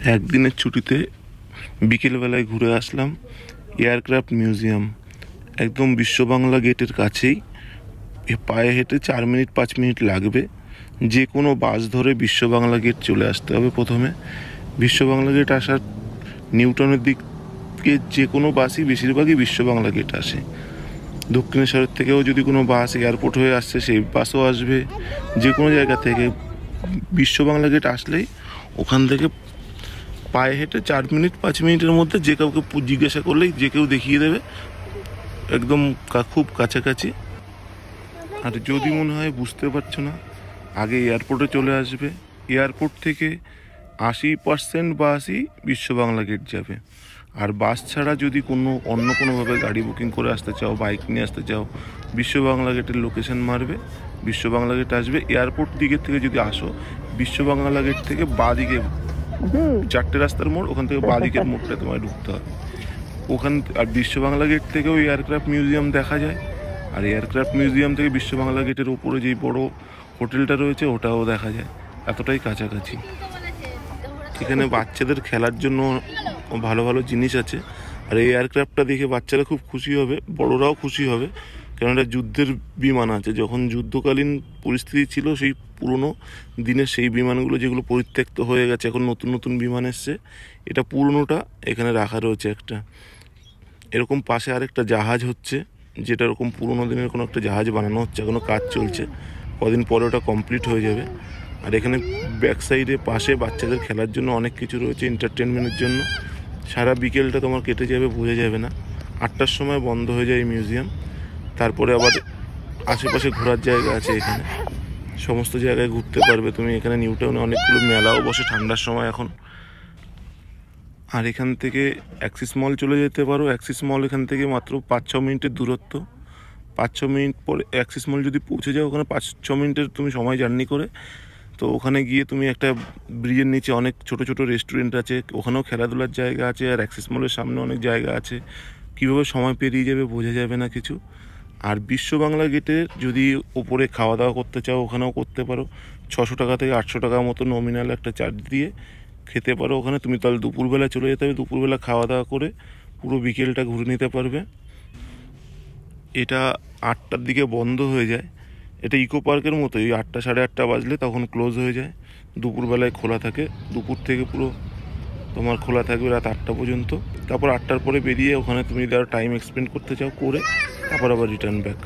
একদিনের ছুটিতে বিকেলবেলায় ঘুরে আসলাম এয়ারক্রাফট মিউজিয়াম। একদম বিশ্ব বাংলা গেটের কাছেই, পায়ে হেঁটে 4 মিনিট 5 মিনিট লাগবে। যে কোনো বাস ধরে বিশ্ব বাংলা গেট চলে আসতে হবে। প্রথমে বিশ্ব বাংলা গেট আসার নিউটনের দিকে যে কোনো বাসই বেশিরভাগই বিশ্ব বাংলা গেট আসে। দক্ষিণেশ্বরের থেকেও যদি কোনো বাস এয়ারপোর্ট হয়ে আসছে সেই বাসও আসবে। যে কোনো জায়গা থেকে বিশ্ব বাংলা গেট আসলেই ওখান থেকে পায়ে হেঁটে 4 মিনিট 5 মিনিটের মধ্যে যে কাউকে জিজ্ঞাসা করলেই যে কেউ দেখিয়ে দেবে, একদম খুব কাছাকাছি। আর যদি মনে হয় বুঝতে পারছো না, আগে এয়ারপোর্টে চলে আসবে। এয়ারপোর্ট থেকে 80% বাসই বিশ্ব বাংলা গেট যাবে। আর বাস ছাড়া যদি অন্য কোনোভাবে গাড়ি বুকিং করে আসতে চাও, বাইক নিয়ে আসতে চাও, বিশ্ব বাংলা গেটের লোকেশন মারবে, বিশ্ব বাংলা গেট আসবে। এয়ারপোর্ট দিকের থেকে যদি আসো, বিশ্ব বাংলা গেট থেকে বাঁ দিকে 4টে রাস্তার মোড়, ওখান থেকে বাঁ দিকের মোড়টা তোমায় ঢুকতে হবে। আর বিশ্ব বাংলা গেট থেকেও এয়ারক্রাফট মিউজিয়াম দেখা যায়। আর এয়ারক্রাফট মিউজিয়াম থেকে বিশ্ব বাংলা গেটের উপরে যেই বড় হোটেলটা রয়েছে ওটাও দেখা যায়, এতটাই কাছাকাছি। এখানে বাচ্চাদের খেলার জন্য ভালো ভালো জিনিস আছে। আর এই এয়ারক্রাফটটা দেখে বাচ্চারা খুব খুশি হবে, বড়রাও খুশি হবে, কারণ এটা যুদ্ধের বিমান আছে। যখন যুদ্ধকালীন পরিস্থিতি ছিল, সেই পুরনো দিনের সেই বিমানগুলো যেগুলো পরিত্যক্ত হয়ে গেছে, এখন নতুন নতুন বিমান এসছে, এটা পুরনোটা এখানে রাখা রয়েছে একটা। এরকম পাশে আরেকটা জাহাজ হচ্ছে, যেটা এরকম পুরোনো দিনের কোনো একটা জাহাজ বানানো হচ্ছে, এখনো কাজ চলছে, কদিন পরে ওটা কমপ্লিট হয়ে যাবে। আর এখানে ব্যাক সাইডে পাশে বাচ্চাদের খেলার জন্য অনেক কিছু রয়েছে, এন্টারটেনমেন্টের জন্য। সারা বিকেলটা তোমার কেটে যাবে, বোঝা যাবে না। 8টার সময় বন্ধ হয়ে যায় এই মিউজিয়াম। তারপরে আবার আশেপাশে ঘোরার জায়গা আছে, এখানে সমস্ত জায়গায় ঘুরতে পারবে তুমি। এখানে নিউ টাউনে অনেকগুলো মেলাও বসে ঠান্ডার সময় এখন। আর এখান থেকে অ্যাক্সিস মল চলে যেতে পারো। অ্যাক্সিস মল এখান থেকে মাত্র 5-6 মিনিটের দূরত্ব। 5-6 মিনিট পরে অ্যাক্সিস মল যদি পৌঁছে যাও, ওখানে 5-6 মিনিটের তুমি সময় জার্নি করে, তো ওখানে গিয়ে তুমি একটা ব্রিজের নিচে অনেক ছোট ছোট রেস্টুরেন্ট আছে, ওখানেও খেলাধুলার জায়গা আছে। আর অ্যাক্সিস মলের সামনে অনেক জায়গা আছে, কীভাবে সময় পেরিয়ে যাবে বোঝা যাবে না কিছু। আর বিশ্ব বাংলা গেটে যদি ওপরে খাওয়া দাওয়া করতে চাও, ওখানেও করতে পারো। 600 টাকা থেকে 800 টাকার মতো নমিনাল একটা চার্জ দিয়ে খেতে পারো ওখানে। তুমি তাহলে দুপুরবেলা চলে যেতে হবে, দুপুরবেলা খাওয়া দাওয়া করে পুরো বিকেলটা ঘুরে নিতে পারবে। এটা 8টার দিকে বন্ধ হয়ে যায়। এটা ইকো পার্কের মতোই, 8টা 8:30 বাজলে তখন ক্লোজ হয়ে যায়। দুপুরবেলায় খোলা থাকে, দুপুর থেকে পুরো তোমার খোলা থাকবে রাত 8টা পর্যন্ত। তারপর 8টার পরে বেরিয়ে ওখানে তুমি যারা টাইম এক্সপেন্ড করতে চাও করে তারপর আবার রিটার্ন ব্যাক।